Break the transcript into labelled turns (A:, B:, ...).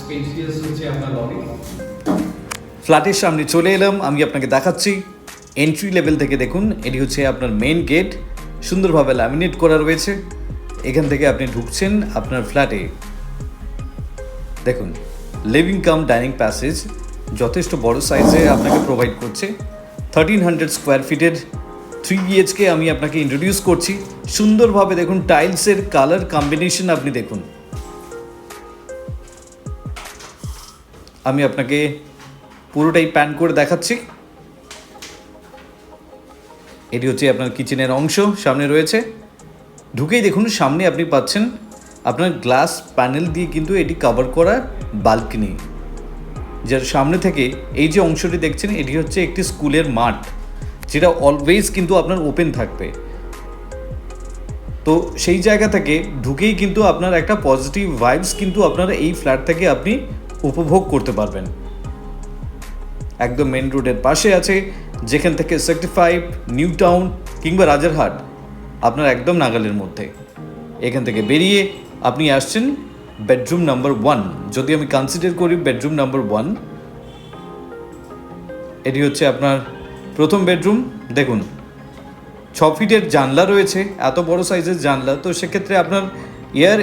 A: Spacious হচ্ছে আপনার lobby.
B: ফ্ল্যাটের সামনে চলে এলাম, আমি আপনাকে দেখাচ্ছি এন্ট্রি লেভেল থেকে। দেখুন, এটি হচ্ছে আপনার মেন গেট, সুন্দরভাবে ল্যামিনেট করা রয়েছে। এখান থেকে আপনি ঢুকছেন আপনার ফ্ল্যাটে। দেখুন, লিভিং কাম ডাইনিং প্যাসেজ যথেষ্ট বড় সাইজে আপনাকে প্রোভাইড করছে। 1300 স্কোয়ার ফিটের 3 BHK আমি আপনাকে ইন্ট্রোডিউস করছি। সুন্দরভাবে দেখুন, টাইলসের কালার কম্বিনেশন আপনি দেখুন। আমি আপনাকে পুরোটাই প্যান করে দেখাচ্ছি। এটি হচ্ছে আপনার কিচেনের অংশ, সামনে রয়েছে। ঢুকেই দেখুন, সামনে আপনি পাচ্ছেন আপনার গ্লাস প্যানেল দিয়ে কিন্তু এটি কভার করা বালকনি, যার সামনে থেকে এই যে অংশটি দেখছেন, এটি হচ্ছে একটি স্কুলের মাঠ, যেটা অলওয়েজ কিন্তু আপনার ওপেন থাকবে। তো সেই জায়গা থেকে ঢুকেই কিন্তু আপনার একটা পজিটিভ ভাইবস কিন্তু আপনারা এই ফ্ল্যাট থেকে আপনি উপভোগ করতে পারবেন। একদম মেন রোডের পাশে আছে, যেখান থেকে সেক্টর 5, নিউ টাউন কিংবা রাজারহাট আপনার একদম নাগালের মধ্যে। এখান থেকে বেরিয়ে আপনি আসছেন বেডরুম নাম্বার 1। যদি আমি কনসিডার করি বেডরুম নাম্বার 1, এটি হচ্ছে আপনার প্রথম বেডরুম। দেখুন, 6 ফিটের জানলা রয়েছে, এত বড় সাইজের জানলা, তো সেক্ষেত্রে আপনার এয়ার